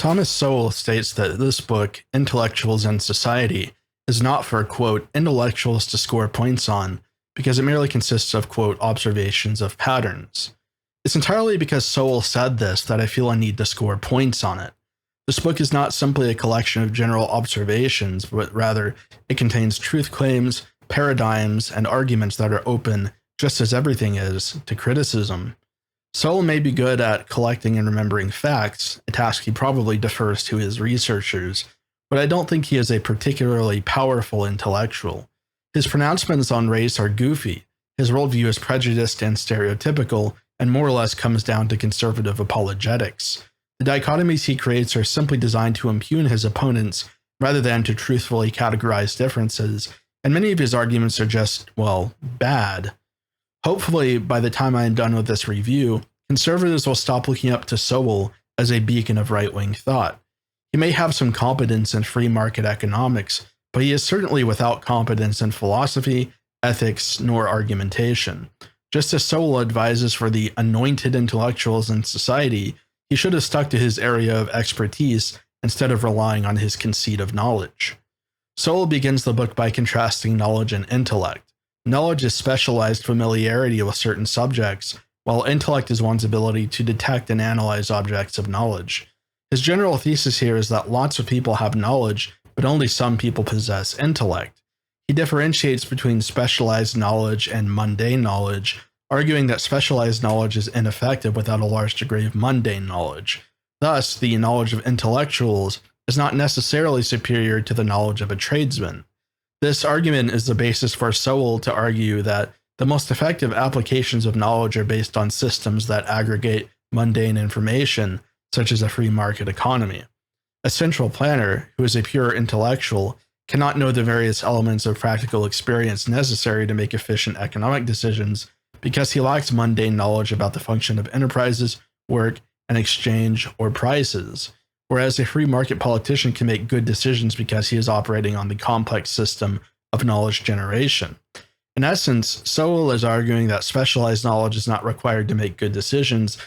Thomas Sowell states that this book, Intellectuals and Society, is not for, quote, intellectuals to score points on, because it merely consists of, quote, observations of patterns. It's entirely because Sowell said this that I feel a need to score points on it. This book is not simply a collection of general observations, but rather it contains truth claims, paradigms, and arguments that are open, just as everything is, to criticism. Sowell may be good at collecting and remembering facts, a task he probably defers to his researchers, but I don't think he is a particularly powerful intellectual. His pronouncements on race are goofy, his worldview is prejudiced and stereotypical, and more or less comes down to conservative apologetics. The dichotomies he creates are simply designed to impugn his opponents rather than to truthfully categorize differences, and many of his arguments are just, well, bad. Hopefully, by the time I am done with this review, conservatives will stop looking up to Sowell as a beacon of right-wing thought. He may have some competence in free market economics, but he is certainly without competence in philosophy, ethics, nor argumentation. Just as Sowell advises for the anointed intellectuals in society, he should have stuck to his area of expertise instead of relying on his conceit of knowledge. Sowell begins the book by contrasting knowledge and intellect. Knowledge is specialized familiarity with certain subjects, while intellect is one's ability to detect and analyze objects of knowledge. His general thesis here is that lots of people have knowledge, but only some people possess intellect. He differentiates between specialized knowledge and mundane knowledge, arguing that specialized knowledge is ineffective without a large degree of mundane knowledge. Thus, the knowledge of intellectuals is not necessarily superior to the knowledge of a tradesman. This argument is the basis for Sowell to argue that the most effective applications of knowledge are based on systems that aggregate mundane information, such as a free market economy. A central planner, who is a pure intellectual, cannot know the various elements of practical experience necessary to make efficient economic decisions because he lacks mundane knowledge about the function of enterprises, work, and exchange or prices, whereas a free market politician can make good decisions because he is operating on the complex system of knowledge generation. In essence, Sowell is arguing that specialized knowledge is not required to make good decisions,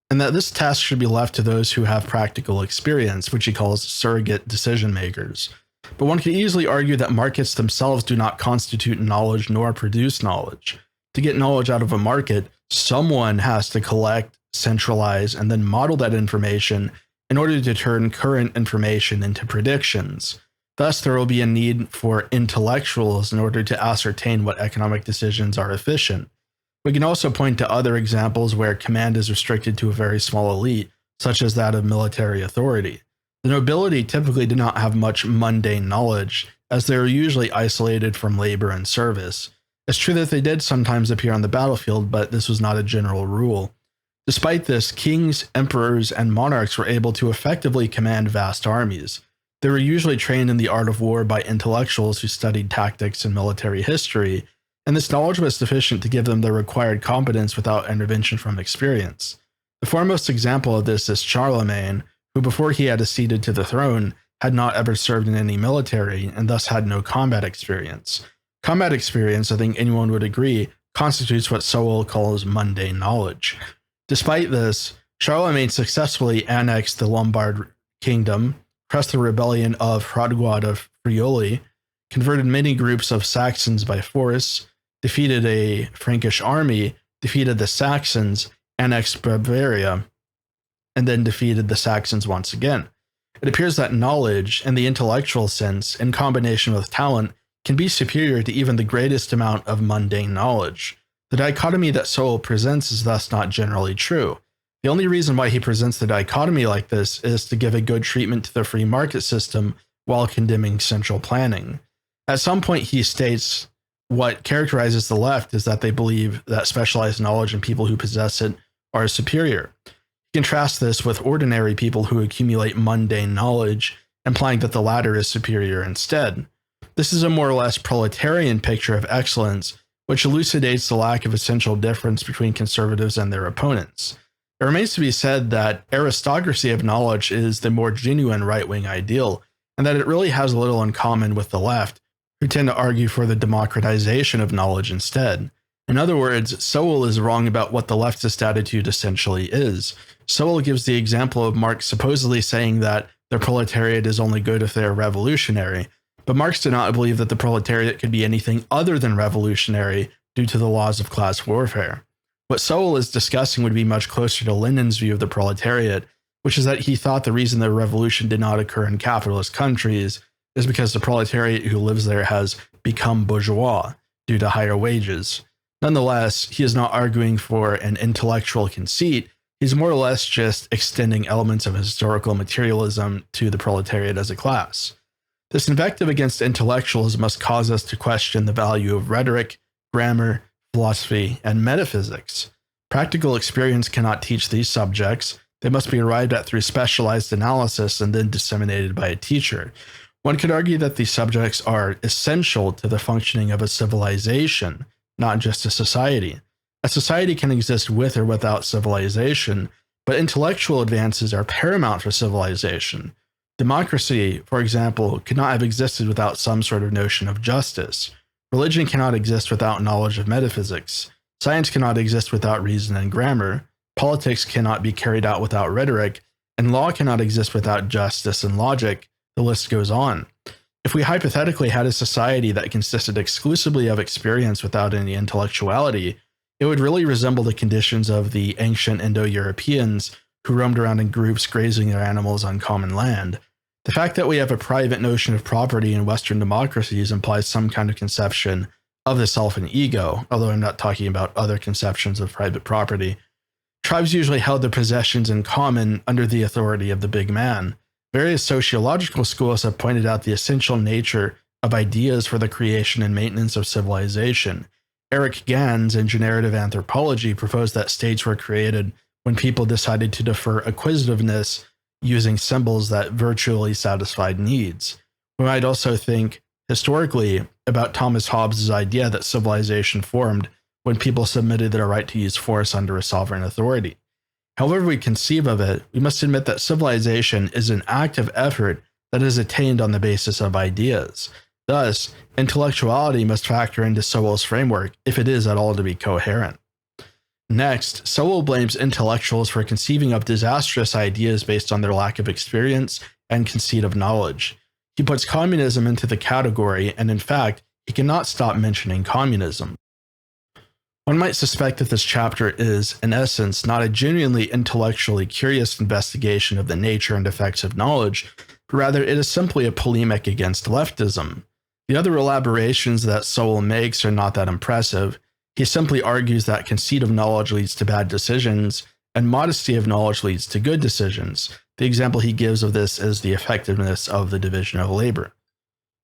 and that this task should be left to those who have practical experience, which he calls surrogate decision makers. But one could easily argue that markets themselves do not constitute knowledge nor produce knowledge. To get knowledge out of a market, someone has to collect, centralize, and then model that information in order to turn current information into predictions. Thus, there will be a need for intellectuals in order to ascertain what economic decisions are efficient. We can also point to other examples where command is restricted to a very small elite, such as that of military authority. The nobility typically do not have much mundane knowledge, as they are usually isolated from labor and service. It's true that they did sometimes appear on the battlefield, but this was not a general rule. Despite this, kings, emperors, and monarchs were able to effectively command vast armies. They were usually trained in the art of war by intellectuals who studied tactics and military history, and this knowledge was sufficient to give them the required competence without intervention from experience. The foremost example of this is Charlemagne, who before he had acceded to the throne, had not ever served in any military and thus had no combat experience. Combat experience, I think anyone would agree, constitutes what Sowell calls mundane knowledge. Despite this, Charlemagne successfully annexed the Lombard kingdom, pressed the rebellion of Hrodgaud of Friuli, converted many groups of Saxons by force, defeated a Frankish army, defeated the Saxons, annexed Bavaria, and then defeated the Saxons once again. It appears that knowledge, in the intellectual sense, in combination with talent, can be superior to even the greatest amount of mundane knowledge. The dichotomy that Sowell presents is thus not generally true. The only reason why he presents the dichotomy like this is to give a good treatment to the free market system while condemning central planning. At some point he states what characterizes the left is that they believe that specialized knowledge and people who possess it are superior. He contrasts this with ordinary people who accumulate mundane knowledge, implying that the latter is superior instead. This is a more or less proletarian picture of excellence, which elucidates the lack of essential difference between conservatives and their opponents. It remains to be said that aristocracy of knowledge is the more genuine right-wing ideal, and that it really has little in common with the left, who tend to argue for the democratization of knowledge instead. In other words, Sowell is wrong about what the leftist attitude essentially is. Sowell gives the example of Marx supposedly saying that the proletariat is only good if they are revolutionary, but Marx did not believe that the proletariat could be anything other than revolutionary due to the laws of class warfare. What Sowell is discussing would be much closer to Lenin's view of the proletariat, which is that he thought the reason the revolution did not occur in capitalist countries is because the proletariat who lives there has become bourgeois due to higher wages. Nonetheless, he is not arguing for an intellectual conceit. He's more or less just extending elements of historical materialism to the proletariat as a class. This invective against intellectuals must cause us to question the value of rhetoric, grammar, philosophy, and metaphysics. Practical experience cannot teach these subjects. They must be arrived at through specialized analysis and then disseminated by a teacher. One could argue that these subjects are essential to the functioning of a civilization, not just a society. A society can exist with or without civilization, but intellectual advances are paramount for civilization. Democracy, for example, could not have existed without some sort of notion of justice. Religion cannot exist without knowledge of metaphysics. Science cannot exist without reason and grammar. Politics cannot be carried out without rhetoric, and law cannot exist without justice and logic. The list goes on. If we hypothetically had a society that consisted exclusively of experience without any intellectuality, it would really resemble the conditions of the ancient Indo-Europeans who roamed around in groups grazing their animals on common land. The fact that we have a private notion of property in Western democracies implies some kind of conception of the self and ego, although I'm not talking about other conceptions of private property. Tribes usually held their possessions in common under the authority of the big man. Various sociological schools have pointed out the essential nature of ideas for the creation and maintenance of civilization. Eric Gans in Generative Anthropology proposed that states were created when people decided to defer acquisitiveness using symbols that virtually satisfied needs. We might also think, historically, about Thomas Hobbes' idea that civilization formed when people submitted their right to use force under a sovereign authority. However we conceive of it, we must admit that civilization is an active effort that is attained on the basis of ideas. Thus, intellectuality must factor into Sowell's framework if it is at all to be coherent. Next, Sowell blames intellectuals for conceiving of disastrous ideas based on their lack of experience and conceit of knowledge. He puts communism into the category, and in fact, he cannot stop mentioning communism. One might suspect that this chapter is, in essence, not a genuinely intellectually curious investigation of the nature and effects of knowledge, but rather it is simply a polemic against leftism. The other elaborations that Sowell makes are not that impressive. He simply argues that conceit of knowledge leads to bad decisions, and modesty of knowledge leads to good decisions. The example he gives of this is the effectiveness of the division of labor.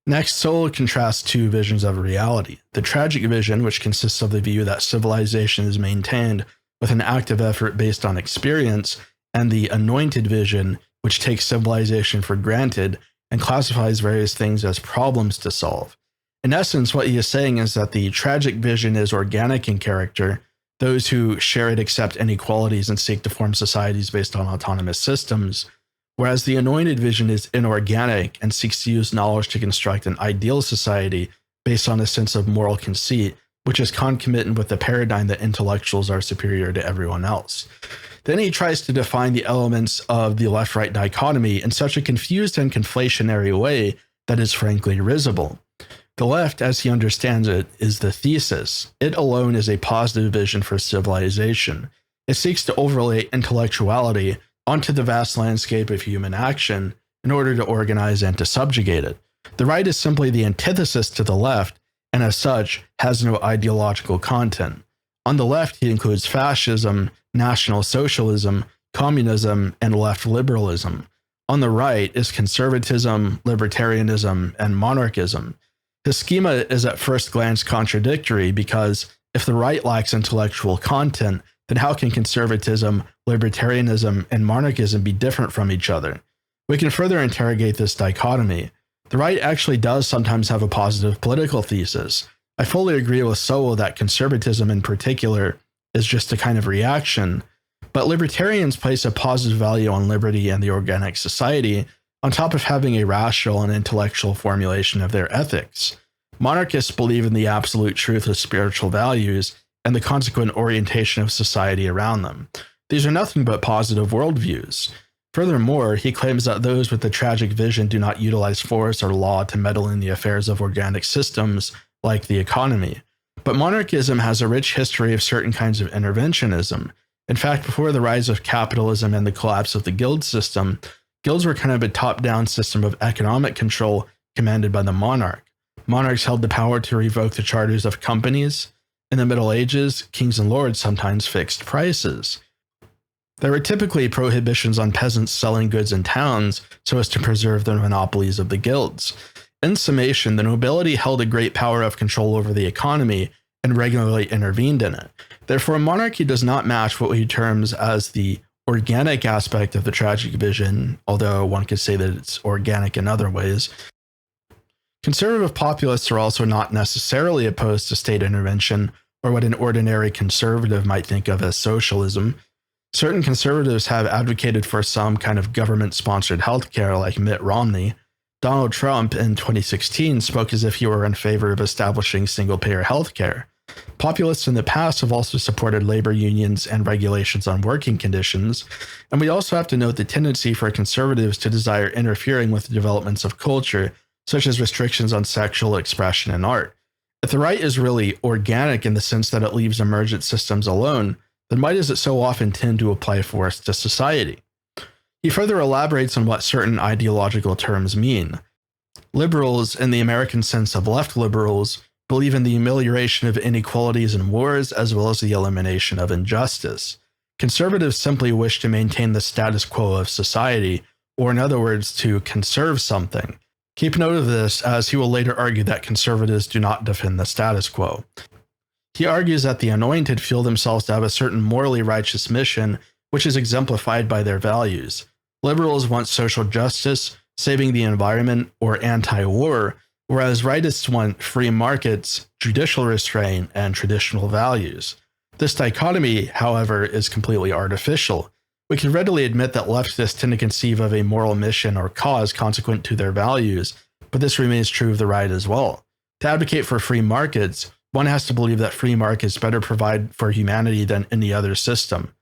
Next, Sowell contrasts two visions of reality. The tragic vision, which consists of the view that civilization is maintained with an active effort based on experience, and the anointed vision, which takes civilization for granted and classifies various things as problems to solve. In essence, what he is saying is that the tragic vision is organic in character. Those who share it accept inequalities and seek to form societies based on autonomous systems, whereas the anointed vision is inorganic and seeks to use knowledge to construct an ideal society based on a sense of moral conceit, which is concomitant with the paradigm that intellectuals are superior to everyone else. Then he tries to define the elements of the left-right dichotomy in such a confused and conflationary way that is frankly risible. The left, as he understands it, is the thesis. It alone is a positive vision for civilization. It seeks to overlay intellectuality onto the vast landscape of human action in order to organize and to subjugate it. The right is simply the antithesis to the left, and as such, has no ideological content. On the left, he includes fascism, National Socialism, communism, and left liberalism. On the right is conservatism, libertarianism, and monarchism. His schema is at first glance contradictory because if the right lacks intellectual content, then how can conservatism, libertarianism, and monarchism be different from each other? We can further interrogate this dichotomy. The right actually does sometimes have a positive political thesis. I fully agree with Sowell that conservatism in particular is just a kind of reaction, but libertarians place a positive value on liberty and the organic society on top of having a rational and intellectual formulation of their ethics. Monarchists believe in the absolute truth of spiritual values and the consequent orientation of society around them. These are nothing but positive worldviews. Furthermore, he claims that those with the tragic vision do not utilize force or law to meddle in the affairs of organic systems like the economy. But monarchism has a rich history of certain kinds of interventionism. In fact, before the rise of capitalism and the collapse of the guild system, guilds were kind of a top-down system of economic control commanded by the monarch. Monarchs held the power to revoke the charters of companies. In the Middle Ages, kings and lords sometimes fixed prices. There were typically prohibitions on peasants selling goods in towns so as to preserve the monopolies of the guilds. In summation, the nobility held a great power of control over the economy and regularly intervened in it. Therefore, monarchy does not match what he terms as the organic aspect of the tragic vision, although one could say that it's organic in other ways. Conservative populists are also not necessarily opposed to state intervention or what an ordinary conservative might think of as socialism. Certain conservatives have advocated for some kind of government-sponsored healthcare, like Mitt Romney. Donald Trump in 2016 spoke as if he were in favor of establishing single-payer healthcare. Populists in the past have also supported labor unions and regulations on working conditions, and we also have to note the tendency for conservatives to desire interfering with the developments of culture, such as restrictions on sexual expression and art. If the right is really organic in the sense that it leaves emergent systems alone, then why does it so often tend to apply force to society? He further elaborates on what certain ideological terms mean. Liberals, in the American sense of left liberals, believe in the amelioration of inequalities and wars as well as the elimination of injustice. Conservatives simply wish to maintain the status quo of society, or in other words, to conserve something. Keep note of this, as he will later argue that conservatives do not defend the status quo. He argues that the anointed feel themselves to have a certain morally righteous mission, which is exemplified by their values. Liberals want social justice, saving the environment, or anti-war, whereas rightists want free markets, judicial restraint, and traditional values. This dichotomy, however, is completely artificial. We can readily admit that leftists tend to conceive of a moral mission or cause consequent to their values, but this remains true of the right as well. To advocate for free markets, one has to believe that free markets better provide for humanity than any other system.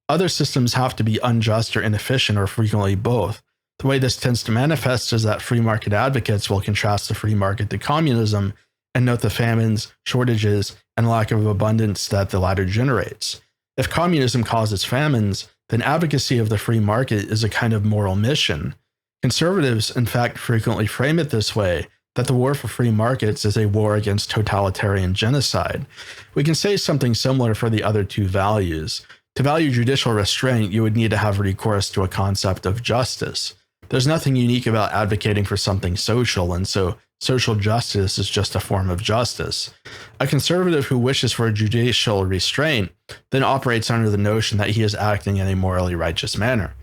Other systems have to be unjust or inefficient, or frequently both. The way this tends to manifest is that free market advocates will contrast the free market to communism and note the famines, shortages, and lack of abundance that the latter generates. If communism causes famines, then advocacy of the free market is a kind of moral mission. Conservatives, in fact, frequently frame it this way, that the war for free markets is a war against totalitarian genocide. We can say something similar for the other two values. To value judicial restraint, you would need to have recourse to a concept of justice. There's nothing unique about advocating for something social, and so social justice is just a form of justice. A conservative who wishes for judicial restraint then operates under the notion that he is acting in a morally righteous manner.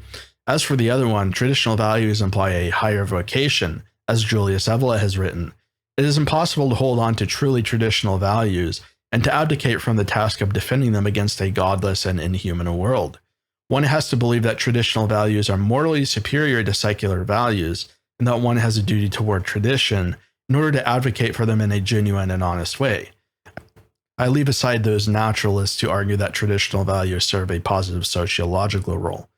As for the other one, traditional values imply a higher vocation, as Julius Evola has written. It is impossible to hold on to truly traditional values and to abdicate from the task of defending them against a godless and inhuman world. One has to believe that traditional values are morally superior to secular values, and that one has a duty toward tradition in order to advocate for them in a genuine and honest way. I leave aside those naturalists who argue that traditional values serve a positive sociological role.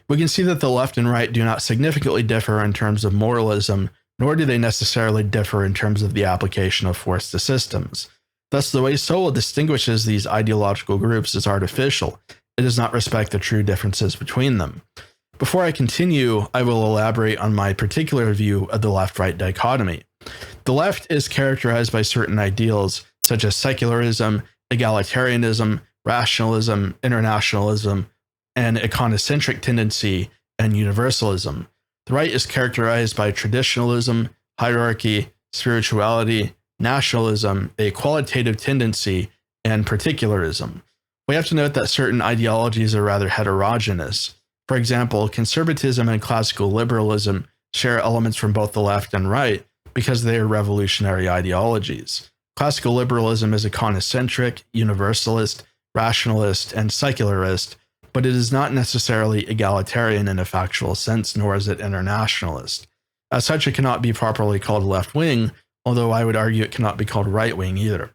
We can see that the left and right do not significantly differ in terms of moralism, nor do they necessarily differ in terms of the application of force to systems. Thus, the way Sowell distinguishes these ideological groups is artificial. It does not respect the true differences between them. Before I continue, I will elaborate on my particular view of the left-right dichotomy. The left is characterized by certain ideals, such as secularism, egalitarianism, rationalism, internationalism, and a econocentric tendency, and universalism. The right is characterized by traditionalism, hierarchy, spirituality, nationalism, a qualitative tendency, and particularism. We have to note that certain ideologies are rather heterogeneous. For example, conservatism and classical liberalism share elements from both the left and right because they are revolutionary ideologies. Classical liberalism is econocentric, universalist, rationalist, and secularist, but it is not necessarily egalitarian in a factual sense, nor is it internationalist. As such, it cannot be properly called left-wing, although I would argue it cannot be called right-wing either.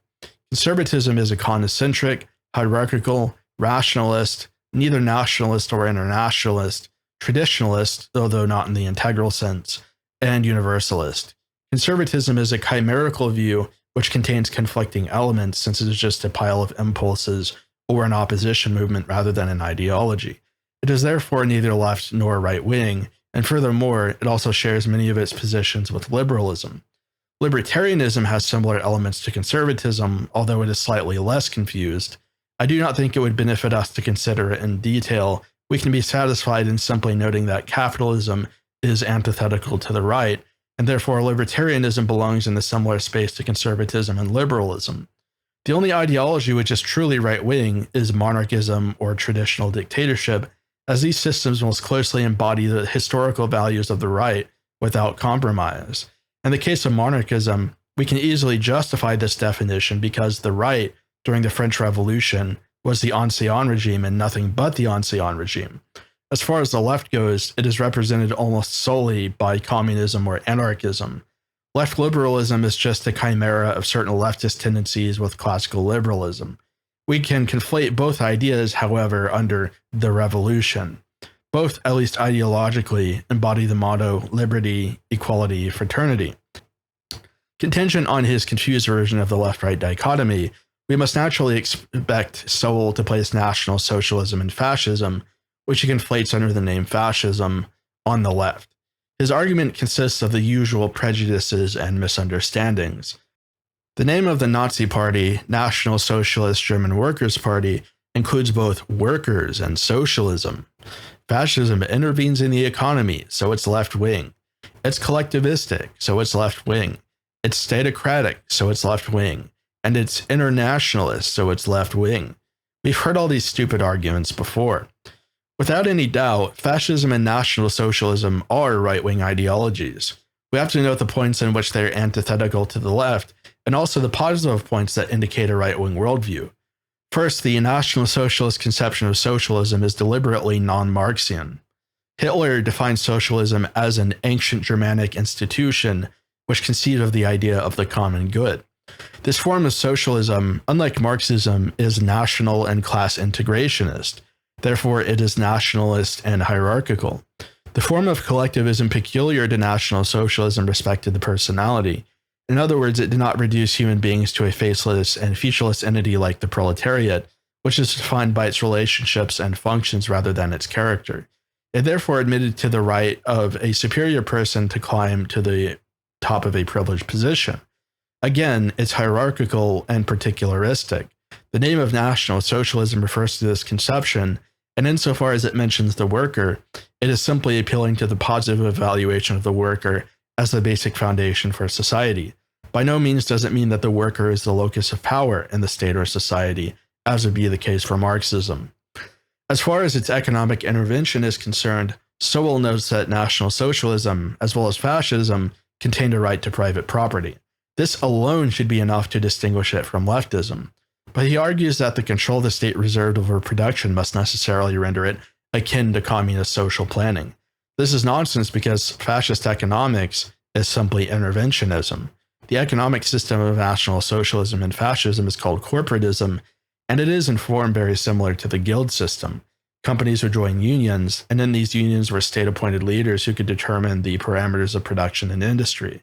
Conservatism is econocentric, hierarchical, rationalist, neither nationalist or internationalist, traditionalist, although not in the integral sense, and universalist. Conservatism is a chimerical view which contains conflicting elements since it is just a pile of impulses or an opposition movement rather than an ideology. It is therefore neither left nor right wing, and furthermore, it also shares many of its positions with liberalism. Libertarianism has similar elements to conservatism, although it is slightly less confused. I do not think it would benefit us to consider it in detail. We can be satisfied in simply noting that capitalism is antithetical to the right, and therefore libertarianism belongs in the similar space to conservatism and liberalism. The only ideology which is truly right-wing is monarchism or traditional dictatorship, as these systems most closely embody the historical values of the right without compromise. In the case of monarchism, we can easily justify this definition because the right, during the French Revolution, was the ancien regime and nothing but the ancien regime. As far as the left goes, it is represented almost solely by communism or anarchism. Left liberalism is just a chimera of certain leftist tendencies with classical liberalism. We can conflate both ideas, however, under the revolution. Both, at least ideologically, embody the motto liberty, equality, fraternity. Contingent on his confused version of the left-right dichotomy, we must naturally expect Sowell to place National Socialism and Fascism, which he conflates under the name fascism, on the left. His argument consists of the usual prejudices and misunderstandings. The name of the Nazi Party, National Socialist German Workers' Party, includes both workers and socialism. Fascism intervenes in the economy, so it's left-wing. It's collectivistic, so it's left-wing. It's statocratic, so it's left-wing. And it's internationalist, so it's left-wing. We've heard all these stupid arguments before. Without any doubt, fascism and National Socialism are right-wing ideologies. We have to note the points in which they're antithetical to the left, and also the positive points that indicate a right-wing worldview. First, the National Socialist conception of socialism is deliberately non-Marxian. Hitler defined socialism as an ancient Germanic institution which conceived of the idea of the common good. This form of socialism, unlike Marxism, is national and class integrationist. Therefore, it is nationalist and hierarchical. The form of collectivism peculiar to National Socialism respected the personality. In other words, it did not reduce human beings to a faceless and featureless entity like the proletariat, which is defined by its relationships and functions rather than its character. It therefore admitted to the right of a superior person to climb to the top of a privileged position. Again, it's hierarchical and particularistic. The name of National Socialism refers to this conception, and insofar as it mentions the worker, it is simply appealing to the positive evaluation of the worker as the basic foundation for society. By no means does it mean that the worker is the locus of power in the state or society, as would be the case for Marxism. As far as its economic intervention is concerned, Sowell notes that National Socialism, as well as fascism, contained a right to private property. This alone should be enough to distinguish it from leftism. But he argues that the control the state reserved over production must necessarily render it akin to communist social planning. This is nonsense because fascist economics is simply interventionism. The economic system of National Socialism and fascism is called corporatism, and it is in form very similar to the guild system. Companies would join unions, and in these unions were state-appointed leaders who could determine the parameters of production and industry.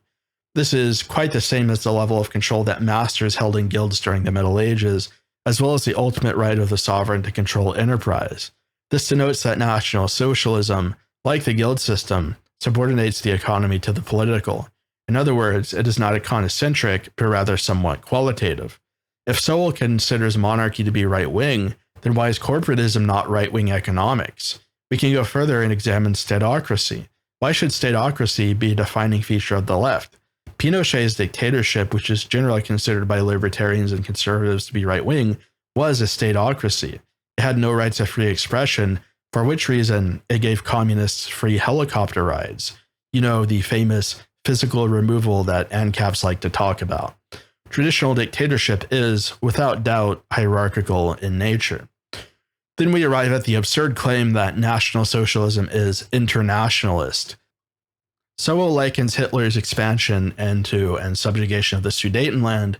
This is quite the same as the level of control that masters held in guilds during the Middle Ages, as well as the ultimate right of the sovereign to control enterprise. This denotes that National Socialism, like the guild system, subordinates the economy to the political. In other words, it is not econocentric, but rather somewhat qualitative. If Sowell considers monarchy to be right-wing, then why is corporatism not right-wing economics? We can go further and examine statocracy. Why should statocracy be a defining feature of the left? Pinochet's dictatorship, which is generally considered by libertarians and conservatives to be right-wing, was a statocracy. It had no rights of free expression, for which reason it gave communists free helicopter rides. You know, the famous physical removal that ANCAPs like to talk about. Traditional dictatorship is, without doubt, hierarchical in nature. Then we arrive at the absurd claim that National Socialism is internationalist. Sowell likens Hitler's expansion into and subjugation of the Sudetenland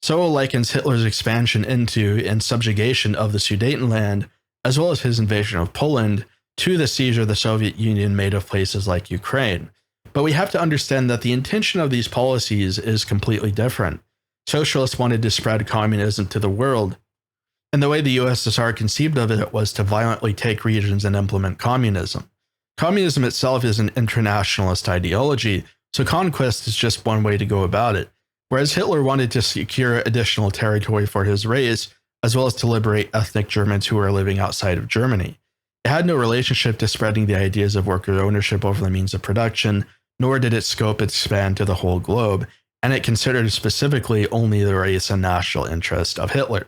Sowell likens Hitler's expansion into and subjugation of the Sudetenland, as well as his invasion of Poland, to the seizure the Soviet Union made of places like Ukraine. But we have to understand that the intention of these policies is completely different. Socialists wanted to spread communism to the world, and the way the USSR conceived of it was to violently take regions and implement communism. Communism itself is an internationalist ideology, so conquest is just one way to go about it. Whereas Hitler wanted to secure additional territory for his race, as well as to liberate ethnic Germans who were living outside of Germany. It had no relationship to spreading the ideas of worker ownership over the means of production, nor did its scope expand to the whole globe, and it considered specifically only the race and national interest of Hitler.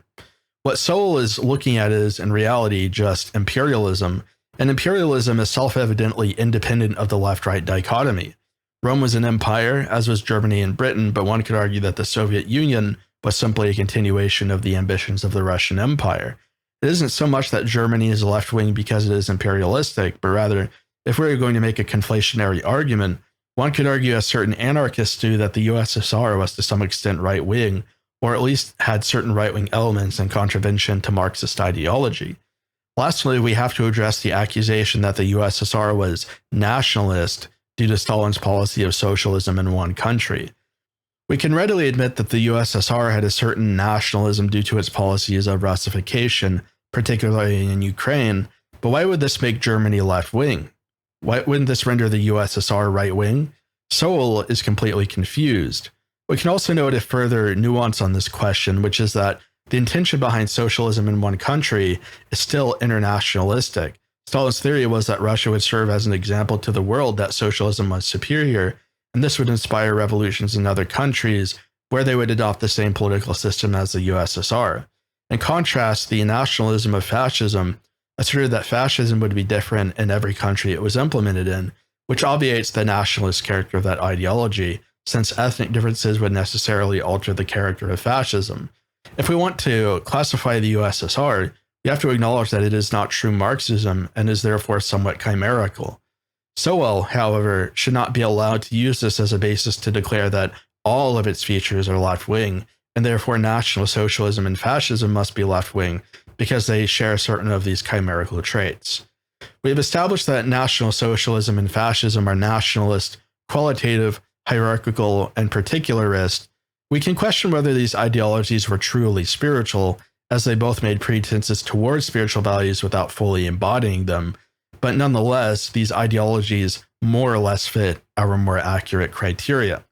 What Sowell is looking at is, in reality, just imperialism, and imperialism is self-evidently independent of the left-right dichotomy. Rome was an empire, as was Germany and Britain, but one could argue that the Soviet Union was simply a continuation of the ambitions of the Russian Empire. It isn't so much that Germany is left-wing because it is imperialistic, but rather, if we were going to make a conflationary argument, one could argue, as certain anarchists do, that the USSR was to some extent right-wing, or at least had certain right-wing elements in contravention to Marxist ideology. Lastly, we have to address the accusation that the USSR was nationalist due to Stalin's policy of socialism in one country. We can readily admit that the USSR had a certain nationalism due to its policies of Russification, particularly in Ukraine, but why would this make Germany left-wing? Why wouldn't this render the USSR right-wing? Sowell is completely confused. We can also note a further nuance on this question, which is that the intention behind socialism in one country is still internationalistic. Stalin's theory was that Russia would serve as an example to the world that socialism was superior, and this would inspire revolutions in other countries where they would adopt the same political system as the USSR. In contrast, the nationalism of fascism asserted that fascism would be different in every country it was implemented in, which obviates the nationalist character of that ideology, since ethnic differences would necessarily alter the character of fascism. If we want to classify the USSR, we have to acknowledge that it is not true Marxism and is therefore somewhat chimerical. Sowell, however, should not be allowed to use this as a basis to declare that all of its features are left-wing, and therefore National Socialism and fascism must be left-wing because they share certain of these chimerical traits. We have established that National Socialism and fascism are nationalist, qualitative, hierarchical, and particularist. We can question whether these ideologies were truly spiritual, as they both made pretenses towards spiritual values without fully embodying them, but nonetheless, these ideologies more or less fit our more accurate criteria.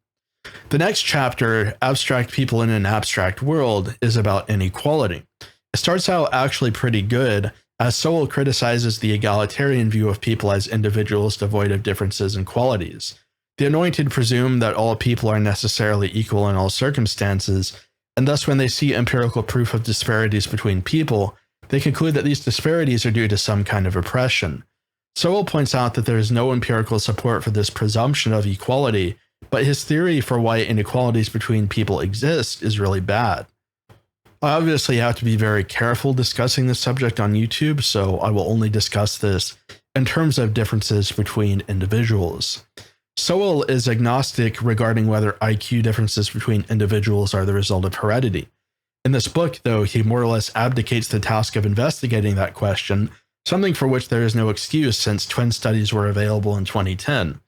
The next chapter, Abstract People in an Abstract World, is about inequality. It starts out actually pretty good, as Sowell criticizes the egalitarian view of people as individuals devoid of differences and qualities. The anointed presume that all people are necessarily equal in all circumstances, and thus when they see empirical proof of disparities between people, they conclude that these disparities are due to some kind of oppression. Sowell points out that there is no empirical support for this presumption of equality, but his theory for why inequalities between people exist is really bad. I obviously have to be very careful discussing this subject on YouTube, so I will only discuss this in terms of differences between individuals. Sowell is agnostic regarding whether IQ differences between individuals are the result of heredity. In this book, though, he more or less abdicates the task of investigating that question, something for which there is no excuse since twin studies were available in 2010.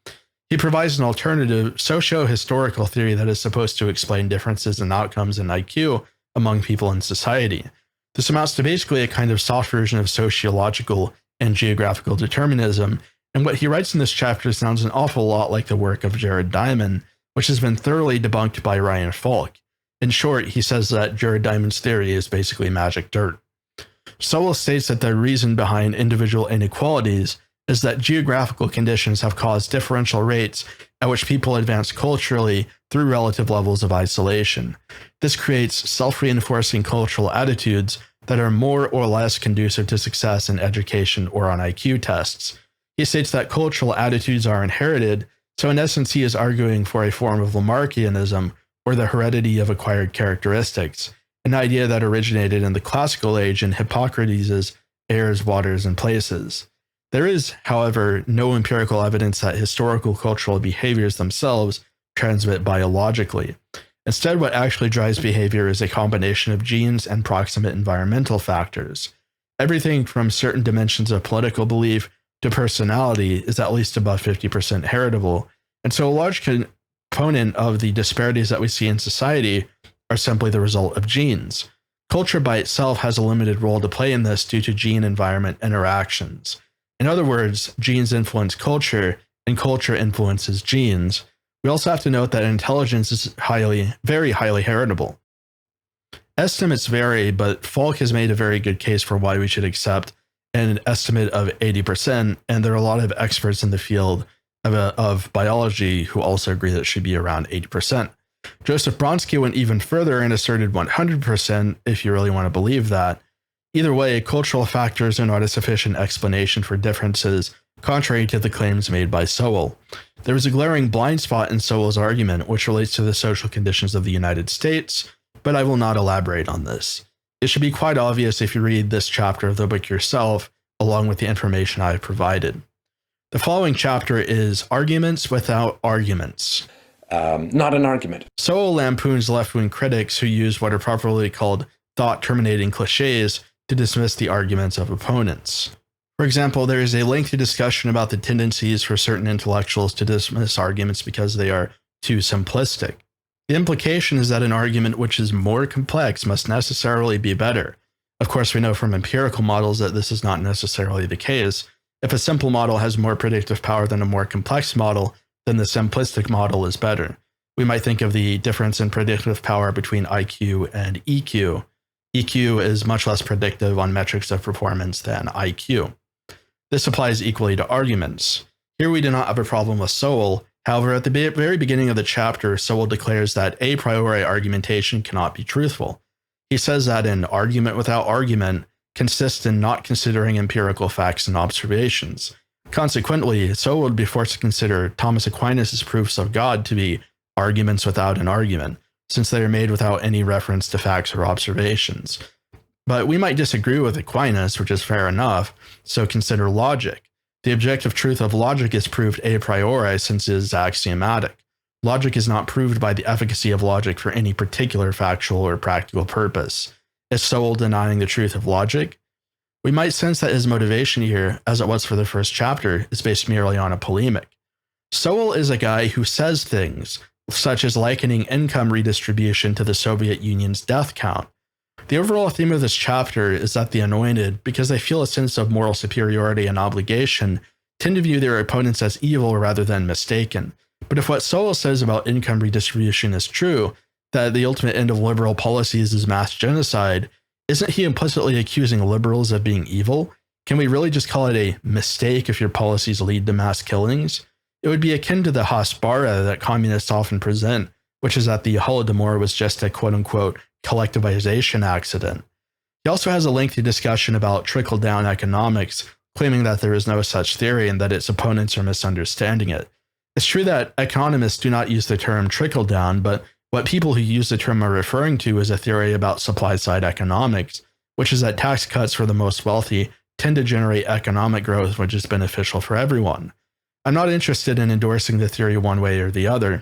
He provides an alternative socio-historical theory that is supposed to explain differences in outcomes in IQ among people in society. This amounts to basically a kind of soft version of sociological and geographical determinism, and what he writes in this chapter sounds an awful lot like the work of Jared Diamond, which has been thoroughly debunked by Ryan Falk. In short, he says that Jared Diamond's theory is basically magic dirt. Sowell states that the reason behind individual inequalities is that geographical conditions have caused differential rates at which people advance culturally through relative levels of isolation. This creates self-reinforcing cultural attitudes that are more or less conducive to success in education or on IQ tests. He states that cultural attitudes are inherited, so in essence he is arguing for a form of Lamarckianism, or the heredity of acquired characteristics, an idea that originated in the classical age in Hippocrates' airs, waters, and places. There is, however, no empirical evidence that historical cultural behaviors themselves transmit biologically. Instead, what actually drives behavior is a combination of genes and proximate environmental factors. Everything from certain dimensions of political belief to personality is at least above 50% heritable, and so a large component of the disparities that we see in society are simply the result of genes. Culture by itself has a limited role to play in this due to gene-environment interactions. In other words, genes influence culture, and culture influences genes. We also have to note that intelligence is very highly heritable. Estimates vary, but Falk has made a very good case for why we should accept an estimate of 80%, and there are a lot of experts in the field of biology who also agree that it should be around 80%. Joseph Bronsky went even further and asserted 100% if you really want to believe that. Either way, cultural factors are not a sufficient explanation for differences, contrary to the claims made by Sowell. There is a glaring blind spot in Sowell's argument, which relates to the social conditions of the United States, but I will not elaborate on this. It should be quite obvious if you read this chapter of the book yourself, along with the information I have provided. The following chapter is Arguments Without Arguments. Not an argument. Sowell lampoons left-wing critics who use what are properly called thought-terminating cliches to dismiss the arguments of opponents. For example, there is a lengthy discussion about the tendencies for certain intellectuals to dismiss arguments because they are too simplistic. The implication is that an argument which is more complex must necessarily be better. Of course, we know from empirical models that this is not necessarily the case. If a simple model has more predictive power than a more complex model, then the simplistic model is better. We might think of the difference in predictive power between IQ and EQ. EQ is much less predictive on metrics of performance than IQ. This applies equally to arguments. Here we do not have a problem with Sowell. However, at the very beginning of the chapter, Sowell declares that a priori argumentation cannot be truthful. He says that an argument without argument consists in not considering empirical facts and observations. Consequently, Sowell would be forced to consider Thomas Aquinas' proofs of God to be arguments without an argument, since they are made without any reference to facts or observations. But we might disagree with Aquinas, which is fair enough, so consider logic. The objective truth of logic is proved a priori since it is axiomatic. Logic is not proved by the efficacy of logic for any particular factual or practical purpose. Is Sowell denying the truth of logic? We might sense that his motivation here, as it was for the first chapter, is based merely on a polemic. Sowell is a guy who says things, such as likening income redistribution to the Soviet Union's death count. The overall theme of this chapter is that the anointed, because they feel a sense of moral superiority and obligation, tend to view their opponents as evil rather than mistaken. But if what Sowell says about income redistribution is true, that the ultimate end of liberal policies is mass genocide, isn't he implicitly accusing liberals of being evil? Can we really just call it a mistake if your policies lead to mass killings? It would be akin to the Hasbara that communists often present, which is that the Holodomor was just a quote-unquote collectivization accident. He also has a lengthy discussion about trickle-down economics, claiming that there is no such theory and that its opponents are misunderstanding it. It's true that economists do not use the term trickle-down, but what people who use the term are referring to is a theory about supply-side economics, which is that tax cuts for the most wealthy tend to generate economic growth, which is beneficial for everyone. I'm not interested in endorsing the theory one way or the other.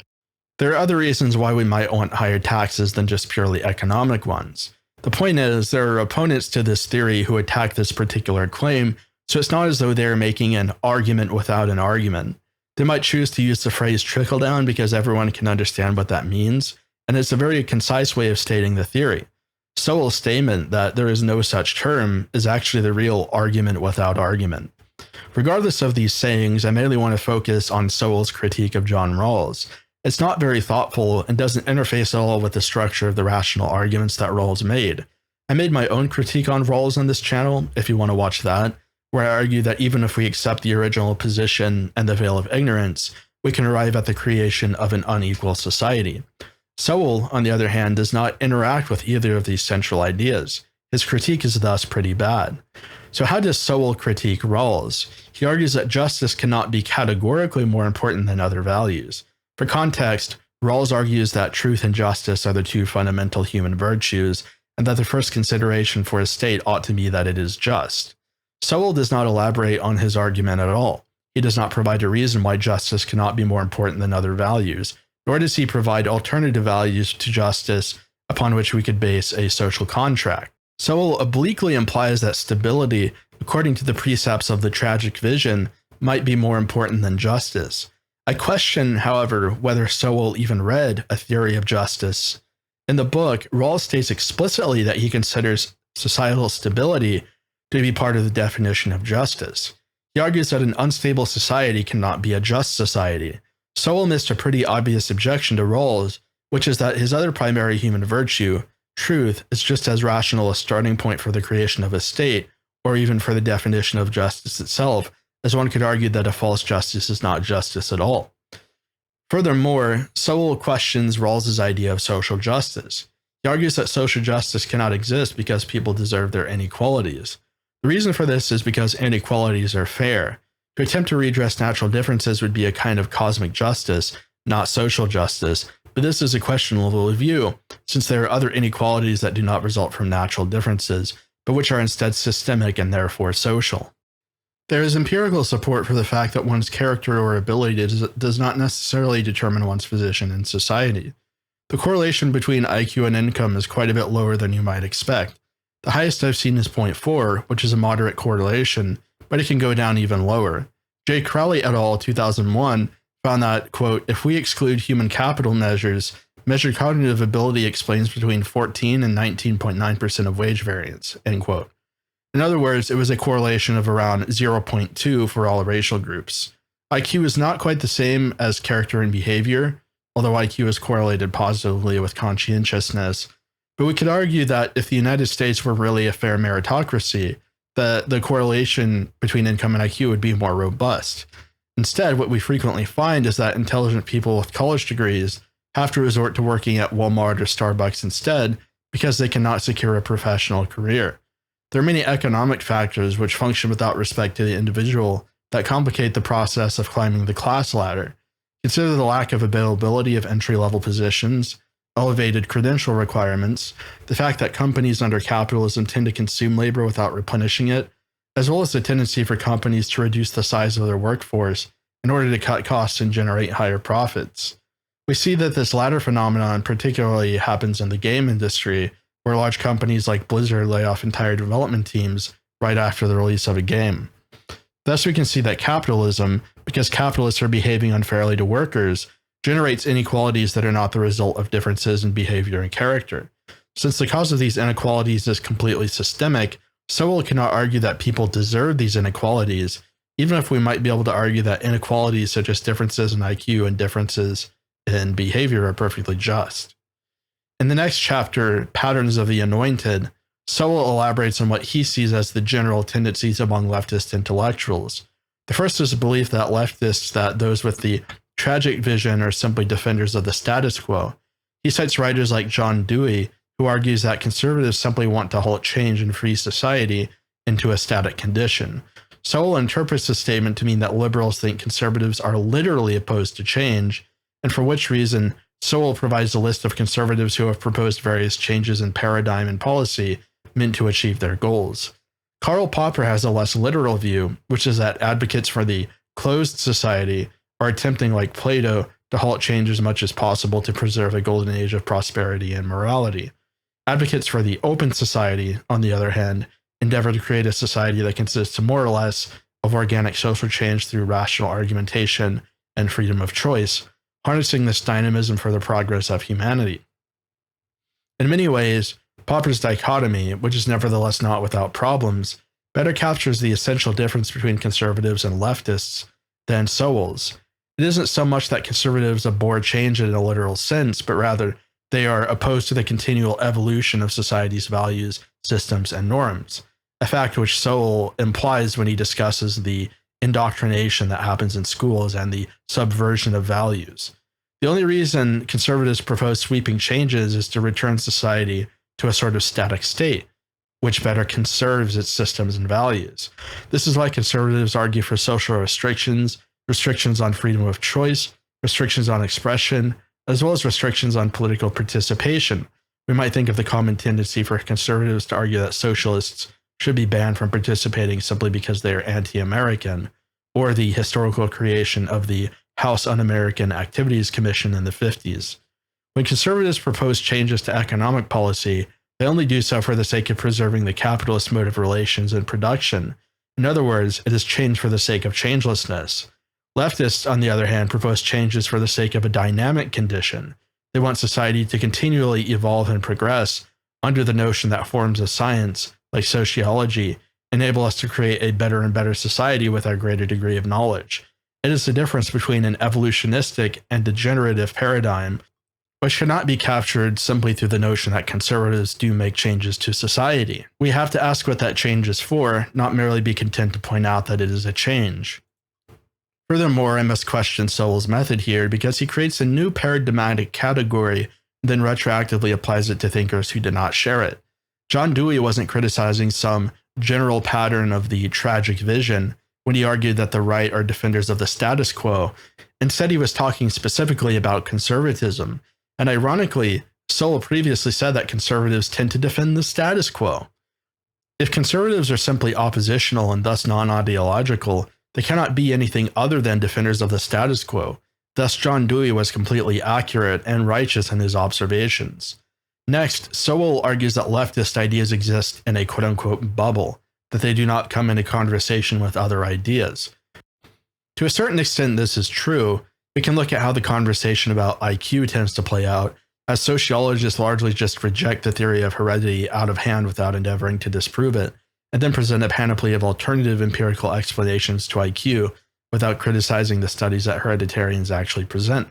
There are other reasons why we might want higher taxes than just purely economic ones. The point is, there are opponents to this theory who attack this particular claim, so it's not as though they're making an argument without an argument. They might choose to use the phrase trickle down because everyone can understand what that means, and it's a very concise way of stating the theory. Sowell's statement that there is no such term is actually the real argument without argument. Regardless of these sayings, I mainly want to focus on Sowell's critique of John Rawls. It's not very thoughtful and doesn't interface at all with the structure of the rational arguments that Rawls made. I made my own critique on Rawls on this channel, if you want to watch that, where I argue that even if we accept the original position and the veil of ignorance, we can arrive at the creation of an unequal society. Sowell, on the other hand, does not interact with either of these central ideas. His critique is thus pretty bad. So how does Sowell critique Rawls? He argues that justice cannot be categorically more important than other values. For context, Rawls argues that truth and justice are the two fundamental human virtues, and that the first consideration for a state ought to be that it is just. Sowell does not elaborate on his argument at all. He does not provide a reason why justice cannot be more important than other values, nor does he provide alternative values to justice upon which we could base a social contract. Sowell obliquely implies that stability, according to the precepts of the tragic vision, might be more important than justice. I question, however, whether Sowell even read A Theory of Justice. In the book, Rawls states explicitly that he considers societal stability to be part of the definition of justice. He argues that an unstable society cannot be a just society. Sowell missed a pretty obvious objection to Rawls, which is that his other primary human virtue, truth, is just as rational a starting point for the creation of a state, or even for the definition of justice itself, as one could argue that a false justice is not justice at all. Furthermore, Sowell questions Rawls's idea of social justice. He argues that social justice cannot exist because people deserve their inequalities. The reason for this is because inequalities are fair. To attempt to redress natural differences would be a kind of cosmic justice, not social justice, but this is a questionable view, since there are other inequalities that do not result from natural differences, but which are instead systemic and therefore social. There is empirical support for the fact that one's character or ability does not necessarily determine one's position in society. The correlation between IQ and income is quite a bit lower than you might expect. The highest I've seen is 0.4, which is a moderate correlation, but it can go down even lower. J. Crowley et al. 2001 found that, quote, if we exclude human capital measures, measured cognitive ability explains between 14 and 19.9% of wage variance, end quote. In other words, it was a correlation of around 0.2 for all racial groups. IQ is not quite the same as character and behavior, although IQ is correlated positively with conscientiousness. But we could argue that if the United States were really a fair meritocracy, the correlation between income and IQ would be more robust. Instead, what we frequently find is that intelligent people with college degrees have to resort to working at Walmart or Starbucks instead because they cannot secure a professional career. There are many economic factors which function without respect to the individual that complicate the process of climbing the class ladder. Consider the lack of availability of entry-level positions, elevated credential requirements, the fact that companies under capitalism tend to consume labor without replenishing it, as well as the tendency for companies to reduce the size of their workforce in order to cut costs and generate higher profits. We see that this latter phenomenon particularly happens in the game industry, where large companies like Blizzard lay off entire development teams right after the release of a game. Thus, we can see that capitalism, because capitalists are behaving unfairly to workers, generates inequalities that are not the result of differences in behavior and character. Since the cause of these inequalities is completely systemic, Sowell cannot argue that people deserve these inequalities, even if we might be able to argue that inequalities such as differences in IQ and differences in behavior are perfectly just. In the next chapter, Patterns of the Anointed, Sowell elaborates on what he sees as the general tendencies among leftist intellectuals. The first is a belief that leftists, that those with the tragic vision, are simply defenders of the status quo. He cites writers like John Dewey, who argues that conservatives simply want to halt change in free society into a static condition. Sowell interprets the statement to mean that liberals think conservatives are literally opposed to change, and for which reason Sowell provides a list of conservatives who have proposed various changes in paradigm and policy meant to achieve their goals. Karl Popper has a less literal view, which is that advocates for the closed society are attempting, like Plato, to halt change as much as possible to preserve a golden age of prosperity and morality. Advocates for the open society, on the other hand, endeavor to create a society that consists more or less of organic social change through rational argumentation and freedom of choice, harnessing this dynamism for the progress of humanity. In many ways, Popper's dichotomy, which is nevertheless not without problems, better captures the essential difference between conservatives and leftists than Sowell's. It isn't so much that conservatives abhor change in a literal sense, but rather they are opposed to the continual evolution of society's values, systems, and norms, a fact which Sowell implies when he discusses the indoctrination that happens in schools and the subversion of values. The only reason conservatives propose sweeping changes is to return society to a sort of static state, which better conserves its systems and values. This is why conservatives argue for social restrictions, restrictions on freedom of choice, restrictions on expression, as well as restrictions on political participation. We might think of the common tendency for conservatives to argue that socialists should be banned from participating simply because they are anti-American, or the historical creation of the House Un-American Activities Commission in the 50s. When conservatives propose changes to economic policy, they only do so for the sake of preserving the capitalist mode of relations and production. In other words, it is change for the sake of changelessness. Leftists, on the other hand, propose changes for the sake of a dynamic condition. They want society to continually evolve and progress under the notion that forms of science, like sociology, enable us to create a better and better society with our greater degree of knowledge. It is the difference between an evolutionistic and degenerative paradigm, which cannot be captured simply through the notion that conservatives do make changes to society. We have to ask what that change is for, not merely be content to point out that it is a change. Furthermore, I must question Sowell's method here because he creates a new paradigmatic category and then retroactively applies it to thinkers who did not share it. John Dewey wasn't criticizing some general pattern of the tragic vision when he argued that the right are defenders of the status quo. Instead, he was talking specifically about conservatism. And ironically, Sowell previously said that conservatives tend to defend the status quo. If conservatives are simply oppositional and thus non-ideological, they cannot be anything other than defenders of the status quo. Thus, John Dewey was completely accurate and righteous in his observations. Next, Sowell argues that leftist ideas exist in a quote-unquote bubble, that they do not come into conversation with other ideas. To a certain extent, this is true. We can look at how the conversation about IQ tends to play out, as sociologists largely just reject the theory of heredity out of hand without endeavoring to disprove it, and then present a panoply of alternative empirical explanations to IQ without criticizing the studies that hereditarians actually present.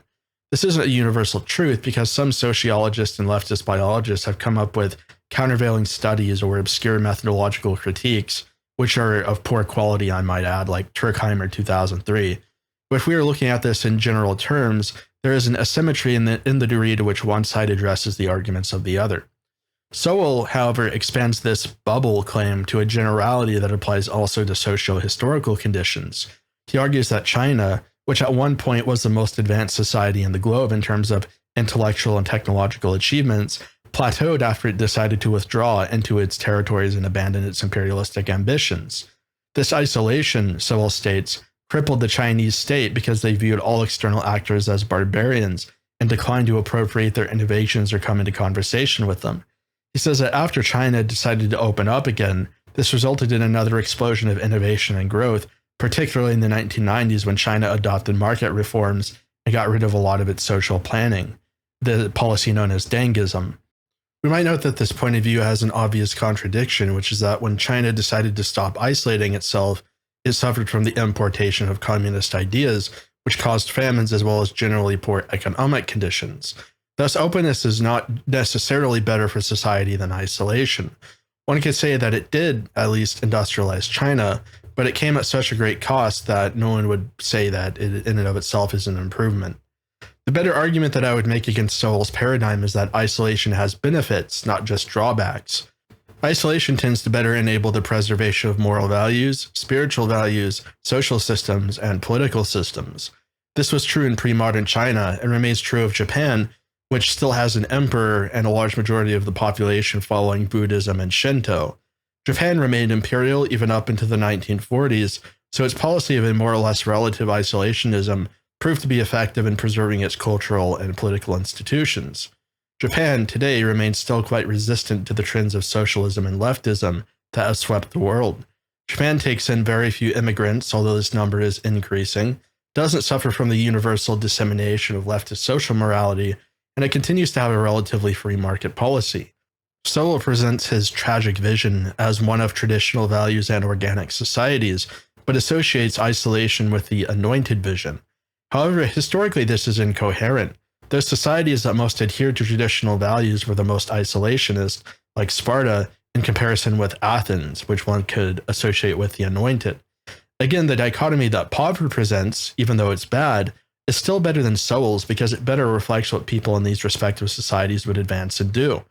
This isn't a universal truth because some sociologists and leftist biologists have come up with countervailing studies or obscure methodological critiques, which are of poor quality, I might add, like Turkheimer 2003. But if we are looking at this in general terms, there is an asymmetry in the degree to which one side addresses the arguments of the other. Sowell, however, expands this bubble claim to a generality that applies also to socio-historical conditions. He argues that China, which at one point was the most advanced society in the globe in terms of intellectual and technological achievements, plateaued after it decided to withdraw into its territories and abandon its imperialistic ambitions. This isolation, Sowell states, crippled the Chinese state because they viewed all external actors as barbarians and declined to appropriate their innovations or come into conversation with them. He says that after China decided to open up again, this resulted in another explosion of innovation and growth, particularly in the 1990s when China adopted market reforms and got rid of a lot of its social planning, the policy known as Dengism. We might note that this point of view has an obvious contradiction, which is that when China decided to stop isolating itself, it suffered from the importation of communist ideas, which caused famines as well as generally poor economic conditions. Thus, openness is not necessarily better for society than isolation. One could say that it did at least industrialize China, but it came at such a great cost that no one would say that it in and of itself is an improvement. The better argument that I would make against Sowell's paradigm is that isolation has benefits, not just drawbacks. Isolation tends to better enable the preservation of moral values, spiritual values, social systems, and political systems. This was true in pre-modern China and remains true of Japan, which still has an emperor and a large majority of the population following Buddhism and Shinto. Japan remained imperial even up into the 1940s, so its policy of a more or less relative isolationism proved to be effective in preserving its cultural and political institutions. Japan today remains still quite resistant to the trends of socialism and leftism that have swept the world. Japan takes in very few immigrants, although this number is increasing, doesn't suffer from the universal dissemination of leftist social morality, and it continues to have a relatively free market policy. Sowell presents his tragic vision as one of traditional values and organic societies, but associates isolation with the anointed vision. However, historically this is incoherent. Those societies that most adhered to traditional values were the most isolationist, like Sparta, in comparison with Athens, which one could associate with the anointed. Again, the dichotomy that Popper presents, even though it's bad, is still better than Sowell's because it better reflects what people in these respective societies would advance and do.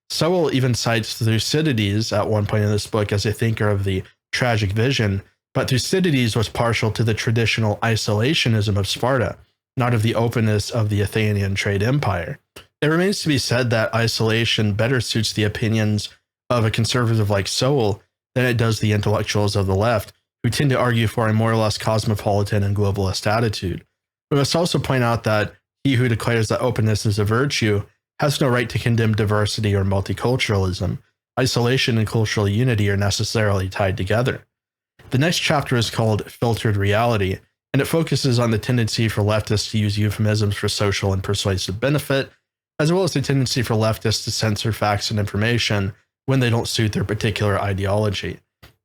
Sowell even cites Thucydides at one point in this book as a thinker of the tragic vision, but Thucydides was partial to the traditional isolationism of Sparta, not of the openness of the Athenian trade empire. It remains to be said that isolation better suits the opinions of a conservative like Sowell than it does the intellectuals of the left, who tend to argue for a more or less cosmopolitan and globalist attitude. We must also point out that he who declares that openness is a virtue has no right to condemn diversity or multiculturalism. Isolation and cultural unity are necessarily tied together. The next chapter is called Filtered Reality, and it focuses on the tendency for leftists to use euphemisms for social and persuasive benefit, as well as the tendency for leftists to censor facts and information when they don't suit their particular ideology.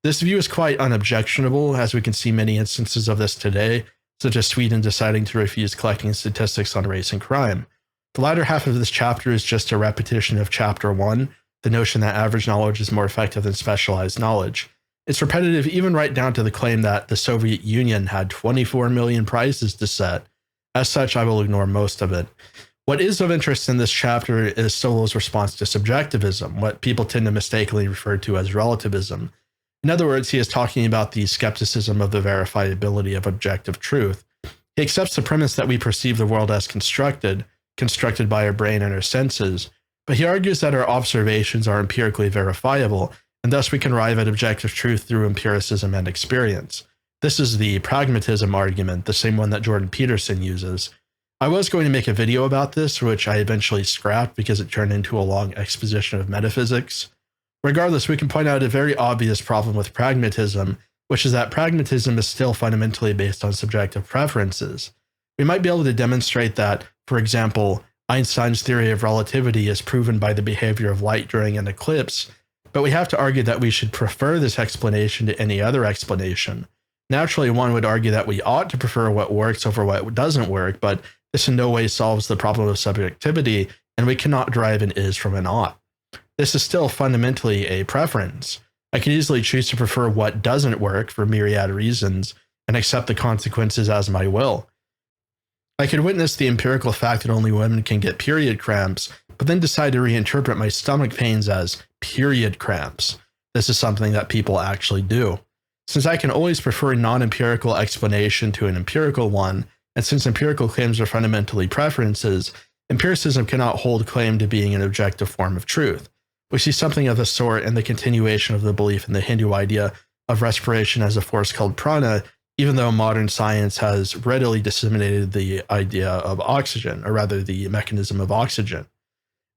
This view is quite unobjectionable, as we can see many instances of this today, such as Sweden deciding to refuse collecting statistics on race and crime. The latter half of this chapter is just a repetition of Chapter 1, the notion that average knowledge is more effective than specialized knowledge. It's repetitive even right down to the claim that the Soviet Union had 24 million prizes to set. As such, I will ignore most of it. What is of interest in this chapter is Sowell's response to subjectivism, what people tend to mistakenly refer to as relativism. In other words, he is talking about the skepticism of the verifiability of objective truth. He accepts the premise that we perceive the world as constructed by our brain and our senses, but he argues that our observations are empirically verifiable, and thus we can arrive at objective truth through empiricism and experience. This is the pragmatism argument, the same one that Jordan Peterson uses. I was going to make a video about this, which I eventually scrapped because it turned into a long exposition of metaphysics. Regardless, we can point out a very obvious problem with pragmatism, which is that pragmatism is still fundamentally based on subjective preferences. We might be able to demonstrate that, for example, Einstein's theory of relativity is proven by the behavior of light during an eclipse, but we have to argue that we should prefer this explanation to any other explanation. Naturally, one would argue that we ought to prefer what works over what doesn't work, but this in no way solves the problem of subjectivity, and we cannot derive an is from an ought. This is still fundamentally a preference. I can easily choose to prefer what doesn't work for myriad reasons and accept the consequences as my will. I could witness the empirical fact that only women can get period cramps, but then decide to reinterpret my stomach pains as period cramps. This is something that people actually do. Since I can always prefer a non-empirical explanation to an empirical one, and since empirical claims are fundamentally preferences, empiricism cannot hold claim to being an objective form of truth. We see something of the sort in the continuation of the belief in the Hindu idea of respiration as a force called prana, even though modern science has readily disseminated the idea of oxygen, or rather the mechanism of oxygen.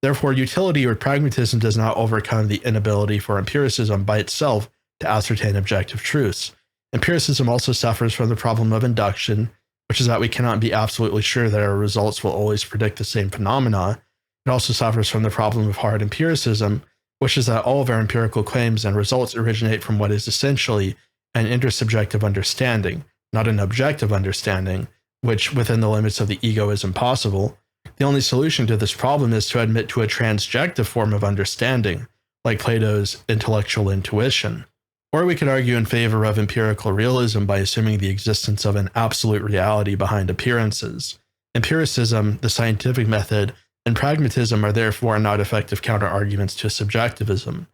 Therefore, utility or pragmatism does not overcome the inability for empiricism by itself to ascertain objective truths. Empiricism also suffers from the problem of induction, which is that we cannot be absolutely sure that our results will always predict the same phenomena. It also suffers from the problem of hard empiricism, which is that all of our empirical claims and results originate from what is essentially an intersubjective understanding, not an objective understanding, which within the limits of the ego is impossible. The only solution to this problem is to admit to a transjective form of understanding, like Plato's intellectual intuition. Or we could argue in favor of empirical realism by assuming the existence of an absolute reality behind appearances. Empiricism, the scientific method, and pragmatism are therefore not effective counter-arguments to subjectivism.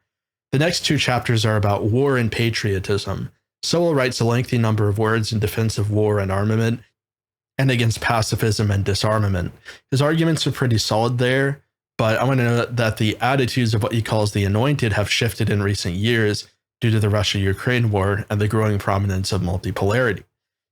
The next two chapters are about war and patriotism. Sowell writes a lengthy number of words in defense of war and armament, and against pacifism and disarmament. His arguments are pretty solid there, but I want to note that the attitudes of what he calls the anointed have shifted in recent years due to the Russia-Ukraine war and the growing prominence of multipolarity.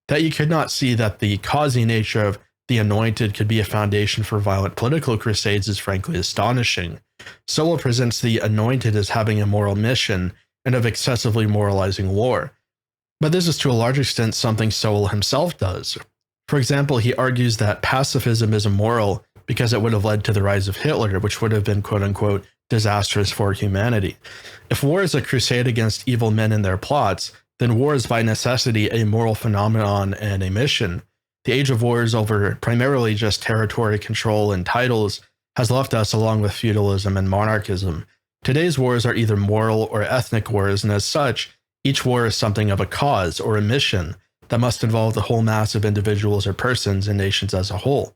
That you could not see that the causing nature of the anointed could be a foundation for violent political crusades is frankly astonishing. Sowell presents the anointed as having a moral mission and of excessively moralizing war. But this is to a large extent something Sowell himself does. For example, he argues that pacifism is immoral because it would have led to the rise of Hitler, which would have been quote-unquote disastrous for humanity. If war is a crusade against evil men and their plots, then war is by necessity a moral phenomenon and a mission. The age of wars over primarily just territory control and titles has left us along with feudalism and monarchism. Today's wars are either moral or ethnic wars, and as such, each war is something of a cause or a mission that must involve the whole mass of individuals or persons and nations as a whole.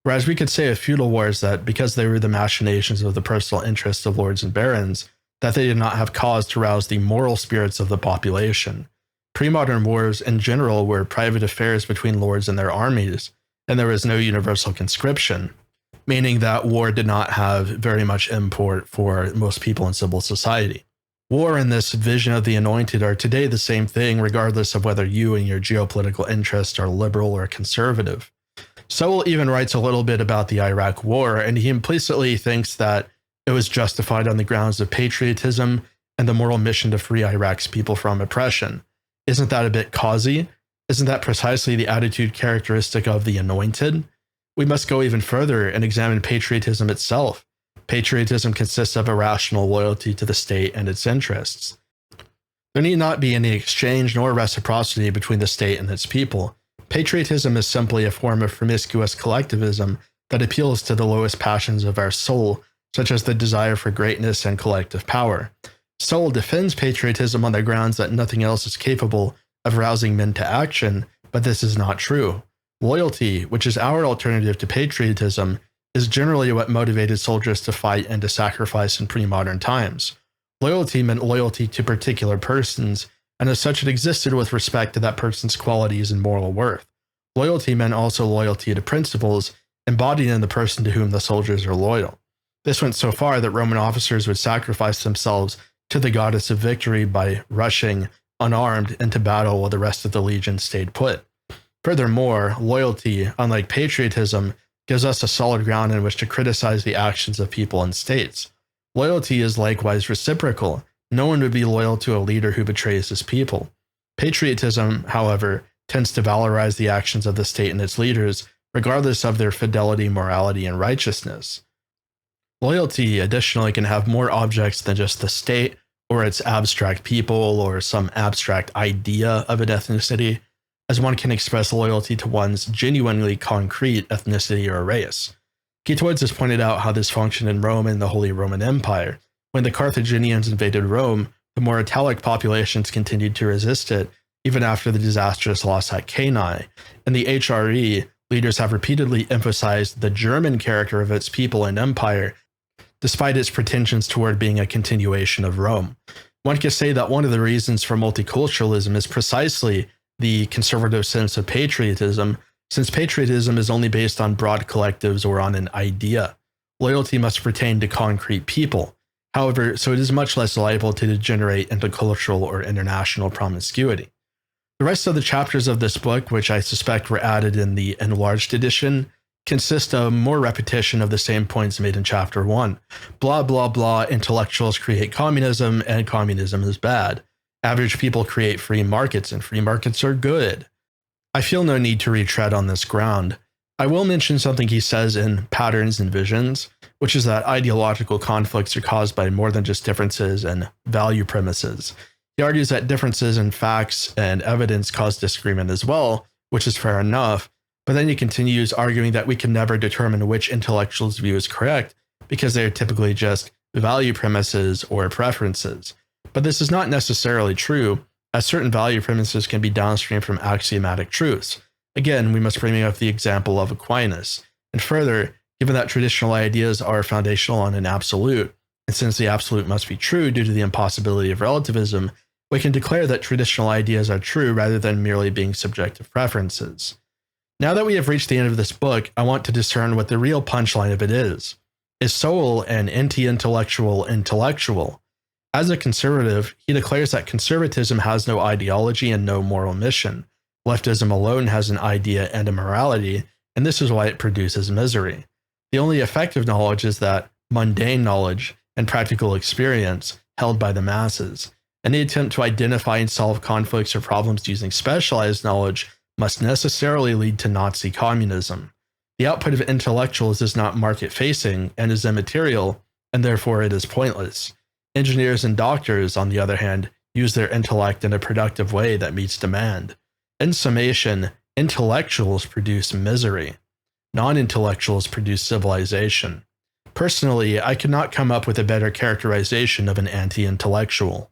Whereas we could say of feudal wars that because they were the machinations of the personal interests of lords and barons, that they did not have cause to rouse the moral spirits of the population. Pre-modern wars in general were private affairs between lords and their armies, and there was no universal conscription, meaning that war did not have very much import for most people in civil society. War and this vision of the anointed are today the same thing, regardless of whether you and your geopolitical interests are liberal or conservative. Sowell even writes a little bit about the Iraq War, and he implicitly thinks that it was justified on the grounds of patriotism and the moral mission to free Iraq's people from oppression. Isn't that a bit causy? Isn't that precisely the attitude characteristic of the anointed? We must go even further and examine patriotism itself. Patriotism consists of a rational loyalty to the state and its interests. There need not be any exchange nor reciprocity between the state and its people. Patriotism is simply a form of promiscuous collectivism that appeals to the lowest passions of our soul, such as the desire for greatness and collective power. Sowell defends patriotism on the grounds that nothing else is capable of rousing men to action, but this is not true. Loyalty, which is our alternative to patriotism, is generally what motivated soldiers to fight and to sacrifice in pre-modern times. Loyalty meant loyalty to particular persons, and as such it existed with respect to that person's qualities and moral worth. Loyalty meant also loyalty to principles embodied in the person to whom the soldiers are loyal. This went so far that Roman officers would sacrifice themselves to the goddess of victory by rushing, unarmed, into battle while the rest of the legion stayed put. Furthermore, loyalty, unlike patriotism, gives us a solid ground in which to criticize the actions of people and states. Loyalty is likewise reciprocal. No one would be loyal to a leader who betrays his people. Patriotism, however, tends to valorize the actions of the state and its leaders, regardless of their fidelity, morality, and righteousness. Loyalty, additionally, can have more objects than just the state, or its abstract people, or some abstract idea of an ethnicity, as one can express loyalty to one's genuinely concrete ethnicity or race. Guitoides has pointed out how this functioned in Rome and the Holy Roman Empire. When the Carthaginians invaded Rome, the more Italic populations continued to resist it, even after the disastrous loss at Cannae. In the HRE, leaders have repeatedly emphasized the German character of its people and empire, despite its pretensions toward being a continuation of Rome. One could say that one of the reasons for multiculturalism is precisely the conservative sense of patriotism, since patriotism is only based on broad collectives or on an idea. Loyalty must pertain to concrete people. However, so it is much less liable to degenerate into cultural or international promiscuity. The rest of the chapters of this book, which I suspect were added in the enlarged edition, consist of more repetition of the same points made in chapter 1. Blah, blah, blah, intellectuals create communism, and communism is bad. Average people create free markets, and free markets are good. I feel no need to retread on this ground. I will mention something he says in Patterns and Visions, which is that ideological conflicts are caused by more than just differences in value premises. He argues that differences in facts and evidence cause disagreement as well, which is fair enough, but then he continues arguing that we can never determine which intellectual's view is correct because they are typically just value premises or preferences. But this is not necessarily true, as certain value premises can be downstream from axiomatic truths. Again, we must bring up the example of Aquinas. And further, given that traditional ideas are foundational on an absolute, and since the absolute must be true due to the impossibility of relativism, we can declare that traditional ideas are true rather than merely being subjective preferences. Now that we have reached the end of this book, I want to discern what the real punchline of it is. Is Sowell an anti-intellectual intellectual? As a conservative, he declares that conservatism has no ideology and no moral mission. Leftism alone has an idea and a morality, and this is why it produces misery. The only effective knowledge is that mundane knowledge and practical experience held by the masses. Any attempt to identify and solve conflicts or problems using specialized knowledge must necessarily lead to Nazi communism. The output of intellectuals is not market-facing and is immaterial, and therefore it is pointless. Engineers and doctors, on the other hand, use their intellect in a productive way that meets demand. In summation, intellectuals produce misery. Non-intellectuals produce civilization. Personally, I could not come up with a better characterization of an anti-intellectual.